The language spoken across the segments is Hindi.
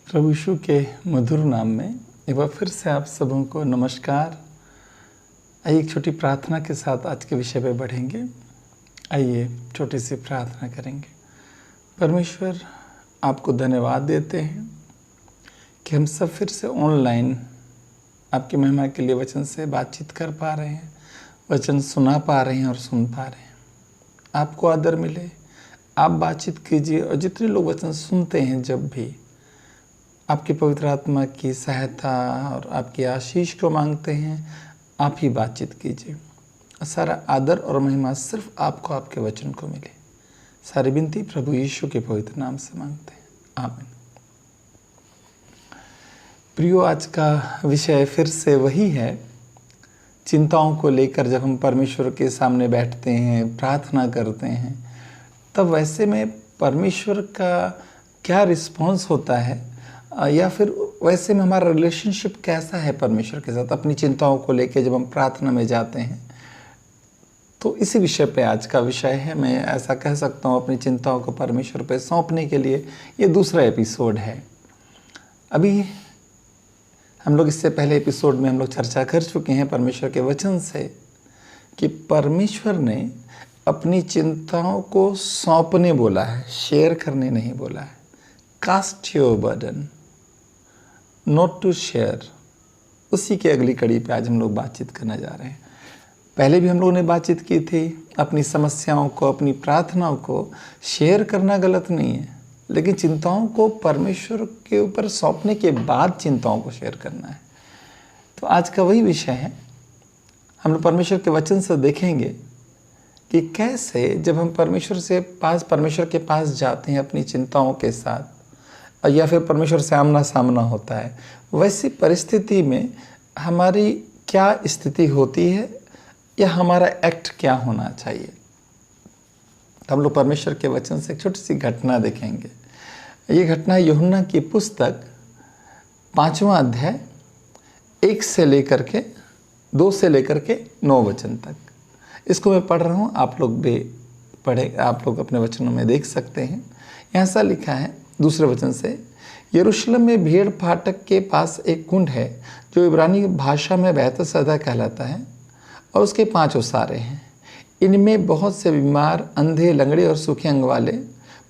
प्रभु यीशु के मधुर नाम में एक बार फिर से आप सबों को नमस्कार। आइए एक छोटी प्रार्थना के साथ आज के विषय पे बढ़ेंगे। आइए छोटी सी प्रार्थना करेंगे। परमेश्वर, आपको धन्यवाद देते हैं कि हम सब फिर से ऑनलाइन आपकी महिमा के लिए वचन से बातचीत कर पा रहे हैं, वचन सुना पा रहे हैं और सुन पा रहे हैं। आपको आदर मिले, आप बातचीत कीजिए और जितने लोग वचन सुनते हैं जब भी आपकी पवित्र आत्मा की सहायता और आपकी आशीष को मांगते हैं, आप ही बातचीत कीजिए। सारा आदर और महिमा सिर्फ आपको, आपके वचन को मिले। सारी विनती प्रभु यीशु के पवित्र नाम से मांगते हैं, आमीन। प्रियो, आज का विषय फिर से वही है, चिंताओं को लेकर। जब हम परमेश्वर के सामने बैठते हैं, प्रार्थना करते हैं, तब वैसे में परमेश्वर का क्या रिस्पॉन्स होता है, या फिर वैसे में हमारा रिलेशनशिप कैसा है परमेश्वर के साथ अपनी चिंताओं को लेकर जब हम प्रार्थना में जाते हैं। तो इसी विषय पे आज का विषय है। मैं ऐसा कह सकता हूँ, अपनी चिंताओं को परमेश्वर पे सौंपने के लिए ये दूसरा एपिसोड है। अभी हम लोग इससे पहले एपिसोड में हम लोग चर्चा कर चुके हैं परमेश्वर के वचन से कि परमेश्वर ने अपनी चिंताओं को सौंपने बोला है, शेयर करने नहीं बोला है। Cast your burden, not to share. उसी की अगली कड़ी पे आज हम लोग बातचीत करने जा रहे हैं। पहले भी हम लोगों ने बातचीत की थी, अपनी समस्याओं को, अपनी प्रार्थनाओं को शेयर करना गलत नहीं है, लेकिन चिंताओं को परमेश्वर के ऊपर सौंपने के बाद चिंताओं को शेयर करना है। तो आज का वही विषय है। हम लोग परमेश्वर के वचन से देखेंगे कि कैसे जब हम परमेश्वर के पास जाते हैं अपनी चिंताओं के साथ, या फिर परमेश्वर से आमना सामना होता है, वैसी परिस्थिति में हमारी क्या स्थिति होती है या हमारा एक्ट क्या होना चाहिए। तो हम लोग परमेश्वर के वचन से एक छोटी सी घटना देखेंगे। ये घटना यूहन्ना की पुस्तक 5वां अध्याय 1 से लेकर के 2 से लेकर के 9 वचन तक। इसको मैं पढ़ रहा हूँ, आप लोग भी पढ़े, आप लोग अपने वचनों में देख सकते हैं। यहाँ सा लिखा है दूसरे वचन से, यरूशलेम में भीड़ फाटक के पास एक कुंड है जो इब्रानी भाषा में बैतसदा कहलाता है, और उसके 5 ओसारे हैं। इनमें बहुत से बीमार, अंधे, लंगड़े और सूखे अंग वाले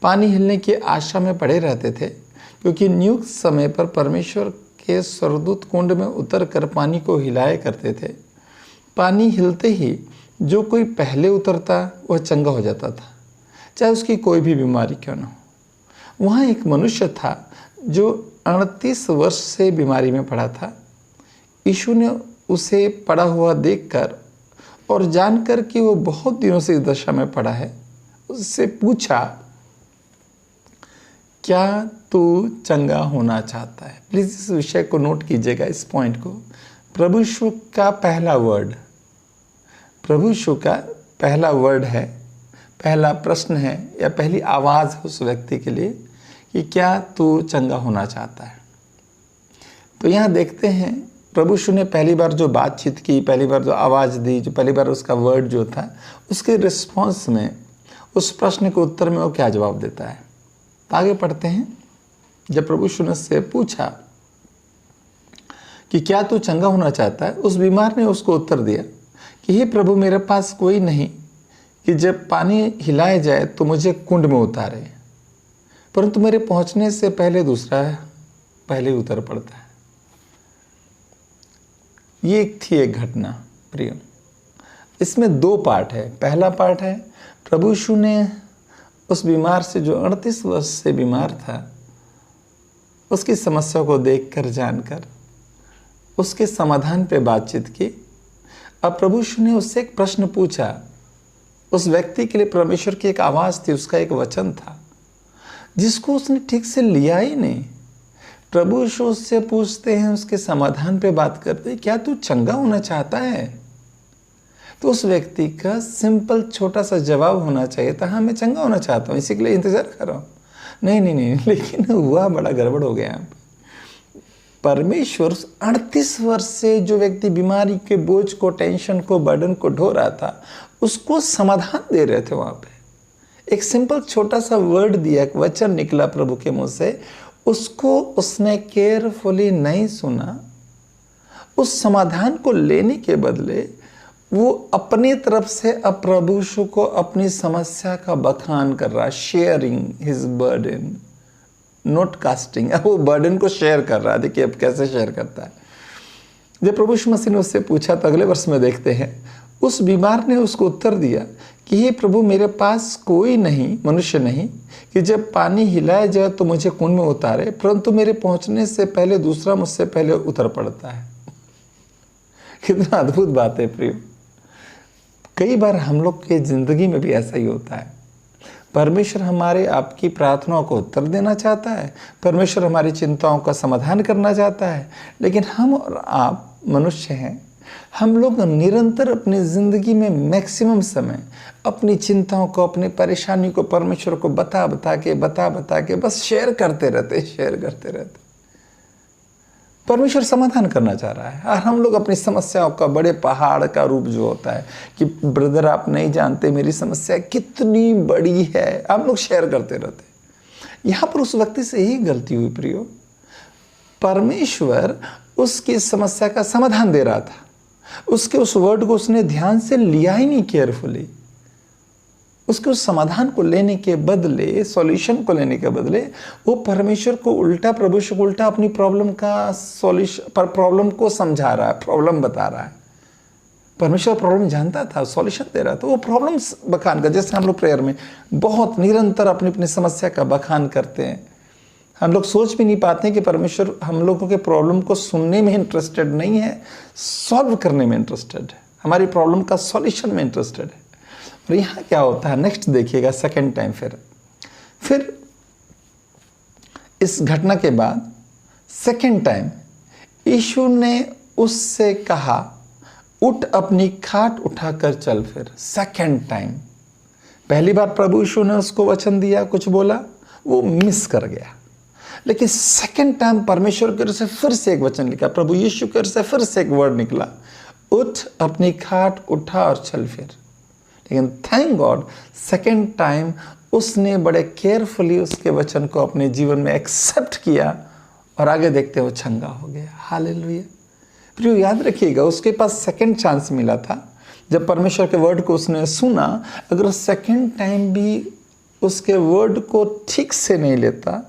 पानी हिलने की आशा में पड़े रहते थे, क्योंकि नियुक्त समय पर परमेश्वर के स्वर्गदूत कुंड में उतर कर पानी को हिलाया करते थे। पानी हिलते ही जो कोई पहले उतरता वह चंगा हो जाता था, चाहे उसकी कोई भी बीमारी क्यों न हो। वहाँ एक मनुष्य था जो 38 वर्ष से बीमारी में पड़ा था। यीशु ने उसे पड़ा हुआ देखकर और जानकर कि वो बहुत दिनों से इस दशा में पड़ा है, उससे पूछा, क्या तू चंगा होना चाहता है? प्लीज़ इस विषय को नोट कीजिएगा, इस पॉइंट को। प्रभु यीशु का पहला वर्ड है, पहला प्रश्न है या पहली आवाज़ है उस व्यक्ति के लिए कि क्या तू चंगा होना चाहता है। तो यहाँ देखते हैं प्रभु यीशु ने पहली बार जो बातचीत की, पहली बार जो आवाज़ दी, जो पहली बार उसका वर्ड जो था, उसके रिस्पॉन्स में, उस प्रश्न के उत्तर में वो क्या जवाब देता है। तो आगे पढ़ते हैं। जब प्रभु यीशु ने उससे पूछा कि क्या तू चंगा होना चाहता है, उस बीमार ने उसको उत्तर दिया कि हे प्रभु, मेरे पास कोई नहीं कि जब पानी हिलाया जाए तो मुझे कुंड में उतारे, परंतु मेरे पहुंचने से पहले दूसरा पहले उतर पड़ता है। ये एक घटना प्रिय। इसमें 2 पार्ट है। पहला पार्ट है, प्रभु यीशु ने उस बीमार से, जो 38 वर्ष से बीमार था, उसकी समस्या को देखकर, जानकर उसके समाधान पे बातचीत की। अब प्रभु यीशु ने उससे एक प्रश्न पूछा। उस व्यक्ति के लिए परमेश्वर की एक आवाज़ थी, उसका एक वचन था जिसको उसने ठीक से लिया ही नहीं। प्रभु यीशु उससे पूछते हैं, उसके समाधान पे बात करते हैं, क्या तू चंगा होना चाहता है? तो उस व्यक्ति का सिंपल छोटा सा जवाब होना चाहिए था, हाँ मैं चंगा होना चाहता हूँ, इसी के लिए इंतज़ार कर रहा हूँ। नहीं, लेकिन हुआ बड़ा गड़बड़ हो गया यहाँ पे। परमेश्वर 38 वर्ष से जो व्यक्ति बीमारी के बोझ को, टेंशन को, बर्डन को ढो रहा था, उसको समाधान दे रहे थे। वहाँ पे एक सिंपल छोटा सा वर्ड दिया, एक वचन निकला प्रभु के मुंह से, उसको उसने केयरफुली नहीं सुना। उस समाधान को लेने के बदले वो अपनी तरफ से अब प्रभु यीशु को अपनी समस्या का बखान कर रहा है, sharing his burden, not casting. अब वो बर्डन को शेयर कर रहा है। देखिए अब कैसे शेयर करता है। जब प्रभु यीशु मसीह ने उससे पूछा तो अगले वर्ष में देखते हैं, उस बीमार ने उसको उत्तर दिया कि हे प्रभु, मेरे पास कोई नहीं, मनुष्य नहीं कि जब पानी हिलाया जाए तो मुझे कुंड में उतारे, परंतु मेरे पहुंचने से पहले दूसरा मुझसे पहले उतर पड़ता है। कितना अद्भुत बात है प्रियो। कई बार हम लोग के जिंदगी में भी ऐसा ही होता है। परमेश्वर हमारे आपकी प्रार्थनाओं को उत्तर देना चाहता है, परमेश्वर हमारी चिंताओं का समाधान करना चाहता है, लेकिन हम और आप मनुष्य हैं। हम लोग निरंतर अपनी ज़िंदगी में मैक्सिमम समय अपनी चिंताओं को, अपनी परेशानी को परमेश्वर को बता बता के बस शेयर करते रहते। परमेश्वर समाधान करना चाह रहा है और हम लोग अपनी समस्याओं का बड़े पहाड़ का रूप जो होता है कि ब्रदर आप नहीं जानते मेरी समस्या कितनी बड़ी है, हम लोग शेयर करते रहते। यहाँ पर उस व्यक्ति से ही गलती हुई प्रियो। परमेश्वर उसकी समस्या का समाधान दे रहा था, उसके उस वर्ड को उसने ध्यान से लिया ही नहीं केयरफुली। उसके उस समाधान को लेने के बदले, सॉल्यूशन को लेने के बदले वो परमेश्वर को उल्टा, प्रभु को उल्टा अपनी प्रॉब्लम का सॉल्यूशन पर प्रॉब्लम को समझा रहा है, प्रॉब्लम बता रहा है। परमेश्वर प्रॉब्लम जानता था, सॉल्यूशन दे रहा था। वो प्रॉब्लम बखान का, जैसे हम लोग प्रेयर में बहुत निरंतर अपनी अपनी समस्या का बखान करते हैं। हम लोग सोच भी नहीं पाते हैं कि परमेश्वर हम लोगों के प्रॉब्लम को सुनने में इंटरेस्टेड नहीं है, सॉल्व करने में इंटरेस्टेड है, हमारी प्रॉब्लम का सॉल्यूशन में इंटरेस्टेड है। और यहाँ क्या होता है, नेक्स्ट देखिएगा, सेकेंड टाइम फिर इस घटना के बाद सेकेंड टाइम यीशु ने उससे कहा, उठ अपनी खाट उठाकर चल। फिर सेकेंड टाइम, पहली बार प्रभु यीशु ने उसको वचन दिया, कुछ बोला, वो मिस कर गया। लेकिन सेकेंड टाइम परमेश्वर की ओर से फिर से एक वचन लिखा, प्रभु यीशु की ओर से फिर से एक वर्ड निकला, उठ अपनी खाट उठा और चल फिर। लेकिन थैंक गॉड सेकेंड टाइम उसने बड़े केयरफुली उसके वचन को अपने जीवन में एक्सेप्ट किया और आगे देखते वो चंगा हो गया। हालेलुया। प्रियो याद रखिएगा, उसके पास सेकेंड चांस मिला था। जब परमेश्वर के वर्ड को उसने सुना, अगर सेकेंड टाइम भी उसके वर्ड को ठीक से नहीं लेता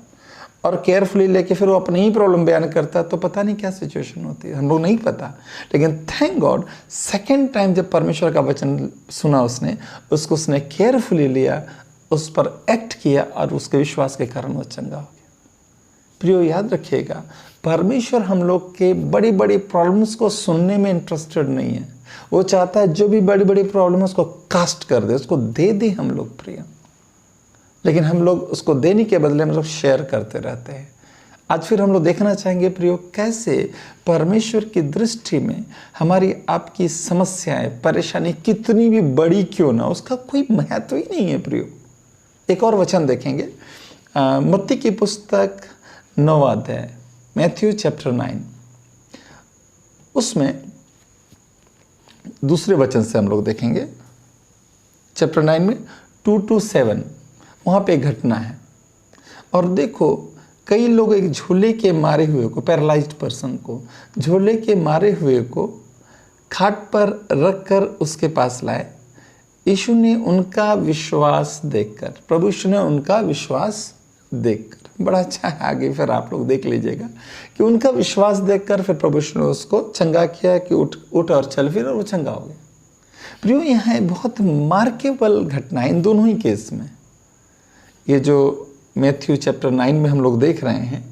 और केयरफुली लेके फिर वो अपनी ही प्रॉब्लम बयान करता, तो पता नहीं क्या सिचुएशन होती है, हम लोग नहीं पता। लेकिन थैंक गॉड सेकेंड टाइम जब परमेश्वर का वचन सुना उसको उसने केयरफुली लिया, उस पर एक्ट किया और उसके विश्वास के कारण वो चंगा हो गया। प्रियो याद रखिएगा, परमेश्वर हम लोग के बड़ी बड़ी प्रॉब्लम्स को सुनने में इंटरेस्टेड नहीं है। वो चाहता है जो भी बड़ी बड़ी प्रॉब्लम है उसको कास्ट कर दे, उसको दे दे हम लोग प्रिय। लेकिन हम लोग उसको देने के बदले हम लोग शेयर करते रहते हैं। आज फिर हम लोग देखना चाहेंगे प्रियो, कैसे परमेश्वर की दृष्टि में हमारी आपकी समस्याएं, परेशानी कितनी भी बड़ी क्यों ना, उसका कोई महत्व ही नहीं है प्रियो। एक और वचन देखेंगे, मत्ती की पुस्तक 9 अध्याय, मैथ्यू चैप्टर 9, उसमें दूसरे वचन से हम लोग देखेंगे, चैप्टर 9 में 2 to 7, वहाँ पे एक घटना है। और देखो, कई लोग एक झूले के मारे हुए को, पैरालाइज्ड पर्सन को, झूले के मारे हुए को खाट पर रखकर उसके पास लाए। यीशु ने उनका विश्वास देखकर, प्रभु यीशु ने उनका विश्वास देखकर, बड़ा अच्छा है, आगे फिर आप लोग देख लीजिएगा कि उनका विश्वास देखकर फिर प्रभु यीशु ने उसको चंगा किया कि उठ और चल फिर, और वो चंगा हो गया। प्रियो यहाँ बहुत मार्केबल घटना है इन दोनों ही केस में। ये जो मैथ्यू चैप्टर 9 में हम लोग देख रहे हैं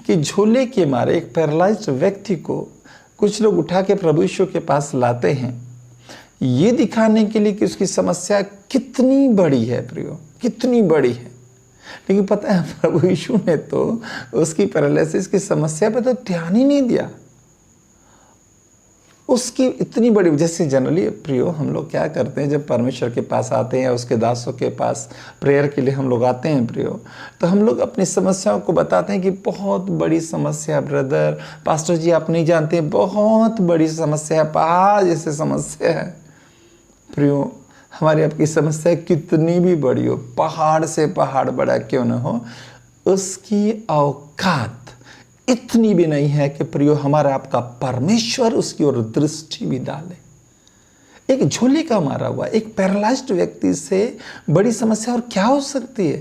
कि झोले के मारे एक पैरालाइज्ड व्यक्ति को कुछ लोग उठा के प्रभु यीशु के पास लाते हैं, ये दिखाने के लिए कि उसकी समस्या कितनी बड़ी है प्रियो, कितनी बड़ी है। लेकिन पता है प्रभु यीशु ने तो उसकी पैरालिसिस की समस्या पे तो ध्यान ही नहीं दिया। उसकी इतनी बड़ी, जैसे जनरली प्रियो हम लोग क्या करते हैं, जब परमेश्वर के पास आते हैं या उसके दासों के पास प्रेयर के लिए हम लोग आते हैं प्रियो, तो हम लोग अपनी समस्याओं को बताते हैं कि बहुत बड़ी समस्या ब्रदर, पास्टर जी आप नहीं जानते, बहुत बड़ी समस्या है, पहाड़ जैसे समस्या है। प्रियो हमारी आपकी समस्या कितनी भी बड़ी हो, पहाड़ से पहाड़ बड़ा क्यों न हो, उसकी औकात इतनी भी नहीं है कि प्रियो हमारा आपका परमेश्वर उसकी ओर दृष्टि भी डाले। एक झोले का मारा हुआ, एक पैरालाइज्ड व्यक्ति से बड़ी समस्या और क्या हो सकती है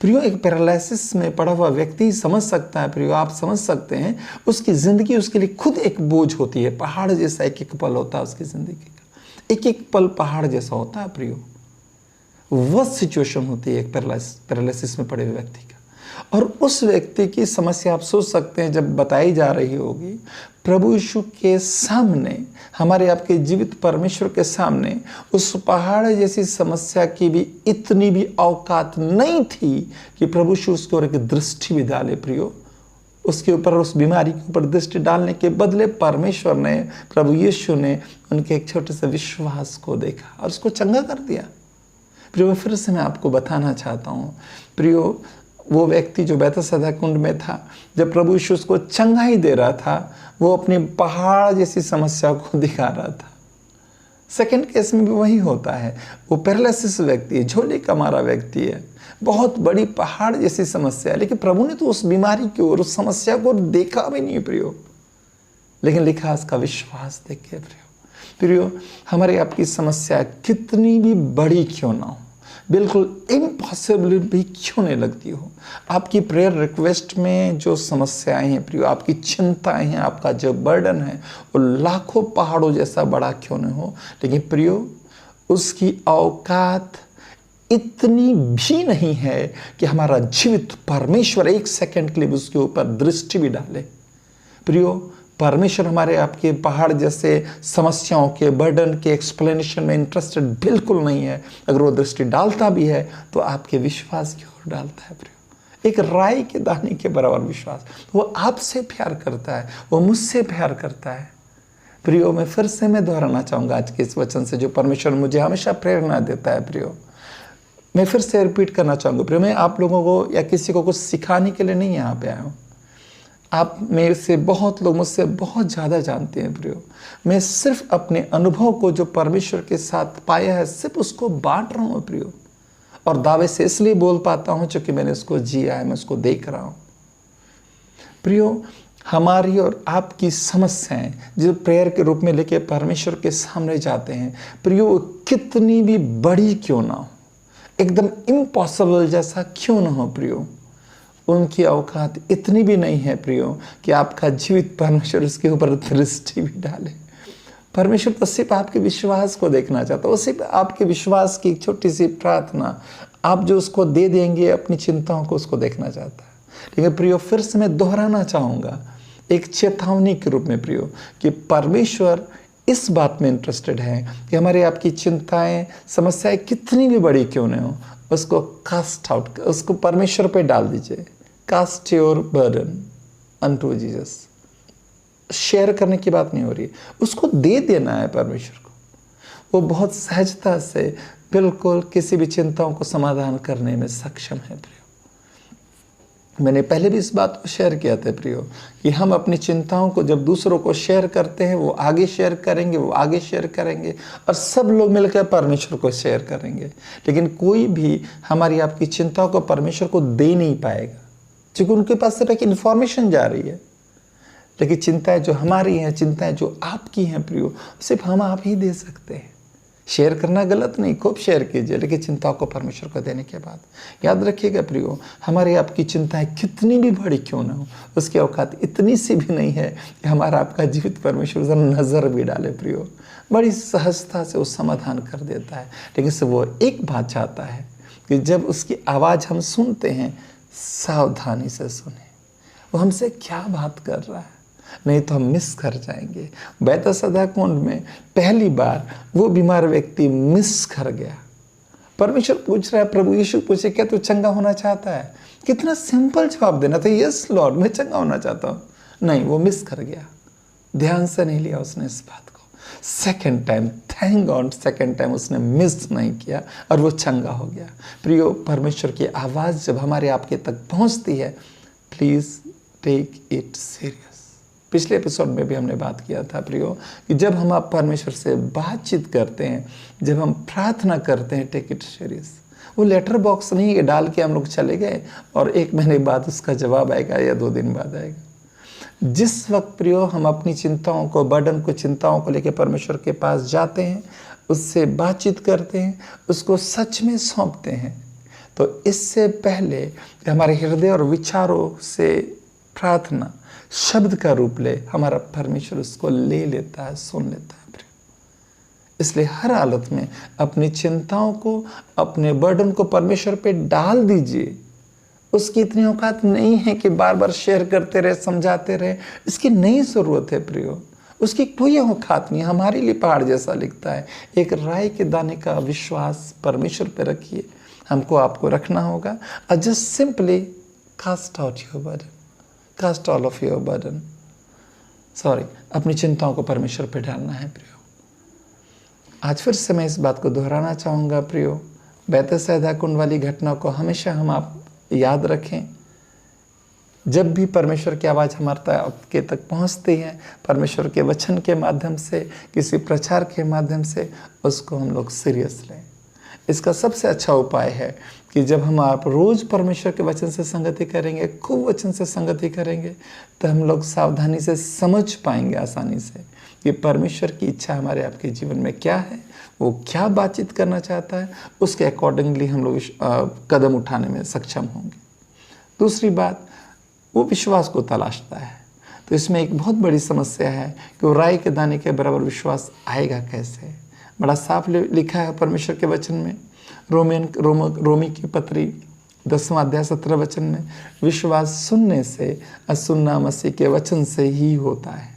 प्रियो। एक पैरालिसिस में पड़ा हुआ व्यक्ति समझ सकता है प्रियो, आप समझ सकते हैं उसकी ज़िंदगी उसके लिए खुद एक बोझ होती है। पहाड़ जैसा एक एक पल होता है उसकी ज़िंदगी का, एक एक पल पहाड़ जैसा होता है प्रियो। वह सिचुएशन होती है एक पैरालिसिस में पड़े हुए व्यक्ति का। और उस व्यक्ति की समस्या आप सोच सकते हैं जब बताई जा रही होगी, प्रभु यीशु के सामने, हमारे आपके जीवित परमेश्वर के सामने उस पहाड़ जैसी समस्या की भी इतनी भी औकात नहीं थी कि प्रभु यीशु उसके ओर एक दृष्टि भी डाले प्रियो। उसके ऊपर, उस बीमारी के ऊपर दृष्टि डालने के बदले परमेश्वर ने, प्रभु यीशु ने उनके एक छोटे से विश्वास को देखा और उसको चंगा कर दिया। प्रियो फिर से मैं आपको बताना चाहता हूँ प्रियो, वो व्यक्ति जो बैतसैदा कुंड में था, जब प्रभु यीशु उसको चंगाई दे रहा था, वो अपनी पहाड़ जैसी समस्या को दिखा रहा था। सेकंड केस में भी वही होता है। वो पैरालिसिस व्यक्ति है, झोले का मारा व्यक्ति है, बहुत बड़ी पहाड़ जैसी समस्या है, लेकिन प्रभु ने तो उस बीमारी की ओर, उस समस्या को देखा भी नहीं प्रियो, लेकिन लिखा उसका विश्वास देख के प्रियो। हमारी आपकी समस्या कितनी भी बड़ी क्यों ना हो, बिल्कुल इम्पॉसिबल भी क्यों नहीं लगती हो, आपकी प्रेयर रिक्वेस्ट में जो समस्याएं हैं प्रियो, आपकी चिंताएं हैं, आपका जो बर्डन है वो लाखों पहाड़ों जैसा बड़ा क्यों नहीं हो, लेकिन प्रियो उसकी औकात इतनी भी नहीं है कि हमारा जीवित परमेश्वर एक सेकंड के लिए उसके ऊपर दृष्टि भी डाले। प्रियो परमेश्वर हमारे आपके पहाड़ जैसे समस्याओं के, बर्डन के एक्सप्लेनेशन में इंटरेस्टेड बिल्कुल नहीं है। अगर वो दृष्टि डालता भी है तो आपके विश्वास की ओर डालता है प्रियो, एक राई के दाने के बराबर विश्वास। वो आपसे प्यार करता है, वो मुझसे प्यार करता है प्रियो। मैं फिर से दोहराना चाहूँगा आज के इस वचन से जो परमेश्वर मुझे हमेशा प्रेरणा देता है प्रियो। मैं फिर से रिपीट करना चाहूँगा प्रियो, मैं आप लोगों को या किसी को कुछ सिखाने के लिए नहीं यहाँ पे आया हूँ। आप मेरे से बहुत लोग मुझसे बहुत ज़्यादा जानते हैं प्रियो। मैं सिर्फ अपने अनुभव को जो परमेश्वर के साथ पाया है, सिर्फ उसको बांट रहा हूँ प्रियो। और दावे से इसलिए बोल पाता हूँ क्योंकि मैंने उसको जिया है, मैं उसको देख रहा हूँ प्रियो। हमारी और आपकी समस्याएं जो प्रेयर के रूप में लेके परमेश्वर के सामने जाते हैं प्रियो, कितनी भी बड़ी क्यों ना हो, एकदम इम्पॉसिबल जैसा क्यों ना हो प्रियो, उनकी औकात इतनी भी नहीं है प्रियो कि आपका जीवित परमेश्वर उसके ऊपर दृष्टि भी डाले। परमेश्वर तो सिर्फ आपके विश्वास को देखना चाहता है, वो सिर्फ आपके विश्वास की एक छोटी सी प्रार्थना आप जो उसको दे देंगे, अपनी चिंताओं को उसको देखना चाहता है। लेकिन प्रियो फिर से मैं दोहराना चाहूँगा एक चेतावनी के रूप में प्रियो, कि परमेश्वर इस बात में इंटरेस्टेड है कि हमारी आपकी चिंताएं, समस्याएं कितनी भी बड़ी क्यों न हो, उसको कास्ट आउट, उसको परमेश्वर पे डाल दीजिए। Cast your burden unto Jesus. Share करने की बात नहीं हो रही है, उसको दे देना है परमेश्वर को। वो बहुत सहजता से बिल्कुल किसी भी चिंताओं को समाधान करने में सक्षम है प्रियो। मैंने पहले भी इस बात को शेयर किया था प्रियो, कि हम अपनी चिंताओं को जब दूसरों को शेयर करते हैं, वो आगे शेयर करेंगे, वो आगे शेयर करेंगे, और सब लोग मिलकर परमेश्वर को शेयर करेंगे। लेकिन कोई भी हमारी आपकी चिंताओं को परमेश्वर को दे नहीं पाएगा, क्योंकि उनके पास सिर्फ एक इन्फॉर्मेशन जा रही है। लेकिन चिंताएं जो हमारी हैं, चिंताएं जो आपकी हैं प्रियो, सिर्फ हम आप ही दे सकते हैं। शेयर करना गलत नहीं, खूब शेयर कीजिए, लेकिन चिंताओं को परमेश्वर को देने के बाद याद रखिएगा प्रियो, हमारी आपकी चिंताएं कितनी भी बड़ी क्यों ना हो, उसकी औकात इतनी सी भी नहीं है कि हमारा आपका जीवित परमेश्वर जरा नज़र भी डाले प्रियो। बड़ी सहजता से वो समाधान कर देता है। लेकिन से वो एक बात चाहता है कि जब उसकी आवाज़ हम सुनते हैं, सावधानी से सुने वो हमसे क्या बात कर रहा है, नहीं तो हम मिस कर जाएंगे। बैतसैदा कुंड में पहली बार वो बीमार व्यक्ति मिस कर गया। परमेश्वर पूछ रहा है, प्रभु यीशु पूछे, क्या तू चंगा होना चाहता है? कितना सिंपल जवाब देना था, यस लॉर्ड मैं चंगा होना चाहता हूँ। नहीं, वो मिस कर गया, ध्यान से नहीं लिया उसने इस बात को। Second time, thank God, second time उसने मिस नहीं किया और वो चंगा हो गया। प्रियो, परमेश्वर की आवाज़ जब हमारे आपके तक पहुँचती है, प्लीज़ टेक इट सीरियस। पिछले एपिसोड में भी हमने बात किया था प्रियो, कि जब हम आप परमेश्वर से बातचीत करते हैं, जब हम प्रार्थना करते हैं, टेक इट सीरियस। वो लेटर बॉक्स नहीं है डाल के हम लोग चले गए और 1 महीने बाद उसका जवाब आएगा या 2 दिन बाद आएगा। जिस वक्त प्रियो हम अपनी चिंताओं को, बर्डन को, चिंताओं को लेकर परमेश्वर के पास जाते हैं, उससे बातचीत करते हैं, उसको सच में सौंपते हैं, तो इससे पहले कि हमारे हृदय और विचारों से प्रार्थना शब्द का रूप ले, हमारा परमेश्वर उसको ले लेता है, सुन लेता है। इसलिए हर हालत में अपनी चिंताओं को, अपने बर्डन को परमेश्वर पे डाल दीजिए। उसकी इतनी औकात नहीं है कि बार बार शेयर करते रहे, समझाते रहे, इसकी नहीं ज़रूरत है प्रियो। उसकी कोई औकात नहीं, हमारे लिए पहाड़ जैसा लिखता है। एक राई के दाने का विश्वास परमेश्वर पे रखिए, हमको आपको रखना होगा। और just simply cast out your burden, cast all of your burden, अपनी चिंताओं को परमेश्वर पे डालना है प्रियो। आज फिर से मैं इस बात को दोहराना चाहूँगा प्रियो, बैतसैदा कुंड वाली घटना को हमेशा हम आप याद रखें। जब भी परमेश्वर की आवाज़ हमारे तक पहुँचती है, परमेश्वर के वचन के माध्यम से, किसी प्रचार के माध्यम से, उसको हम लोग सीरियस लें। इसका सबसे अच्छा उपाय है कि जब हम आप रोज़ परमेश्वर के वचन से संगति करेंगे, खूब वचन से संगति करेंगे, तो हम लोग सावधानी से समझ पाएंगे आसानी से कि परमेश्वर की इच्छा हमारे आपके जीवन में क्या है, वो क्या बातचीत करना चाहता है, उसके अकॉर्डिंगली हम लोग कदम उठाने में सक्षम होंगे। दूसरी बात, वो विश्वास को तलाशता है। तो इसमें एक बहुत बड़ी समस्या है कि वो राई के दाने के बराबर विश्वास आएगा कैसे। बड़ा साफ लिखा है परमेश्वर के वचन में, रोमी की पत्री 10वां अध्याय 17 वचन में, विश्वास सुनने से और सुनना मसीह के वचन से ही होता है।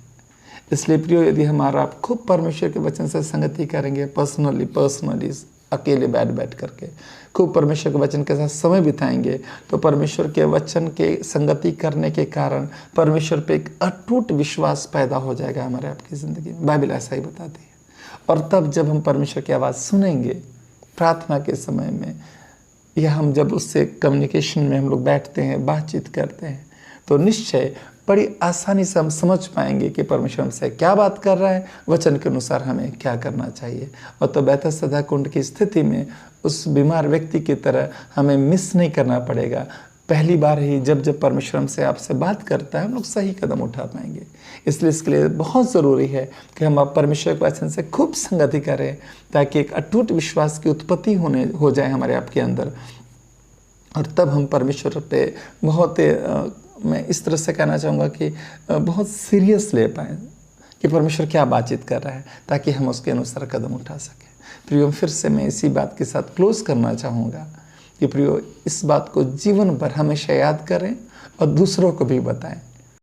इसलिए प्रियो, यदि हमारा आप खूब परमेश्वर के वचन से संगति करेंगे, पर्सनली अकेले बैठ करके खूब परमेश्वर के वचन के साथ समय बिताएंगे, तो परमेश्वर के वचन के संगति करने के कारण परमेश्वर पे एक अटूट विश्वास पैदा हो जाएगा हमारे आपकी ज़िंदगी में। बाइबल ऐसा ही बताती है। और तब जब हम परमेश्वर की आवाज़ सुनेंगे प्रार्थना के समय में, या हम जब उससे कम्युनिकेशन में हम लोग बैठते हैं, बातचीत करते हैं, तो निश्चय बड़ी आसानी से हम समझ पाएंगे कि परमेश्वर हमसे क्या बात कर रहा है, वचन के अनुसार हमें क्या करना चाहिए। और तो बैतसैदा कुंड की स्थिति में उस बीमार व्यक्ति की तरह हमें मिस नहीं करना पड़ेगा। पहली बार ही जब परमेश्वर हमसे आपसे बात करता है, हम लोग सही कदम उठा पाएंगे। इसलिए इसके लिए बहुत ज़रूरी है कि हम आप परमेश्वर के वचन से खूब संगति करें, ताकि एक अटूट विश्वास की उत्पत्ति हो जाए हमारे आपके अंदर। और तब हम परमेश्वर पे बहुत, मैं इस तरह से कहना चाहूँगा कि बहुत सीरियस ले पाएँ कि परमेश्वर क्या बातचीत कर रहा है, ताकि हम उसके अनुसार कदम उठा सकें। प्रियो, फिर से मैं इसी बात के साथ क्लोज करना चाहूँगा कि प्रियो, इस बात को जीवन भर हमेशा याद करें और दूसरों को भी बताएं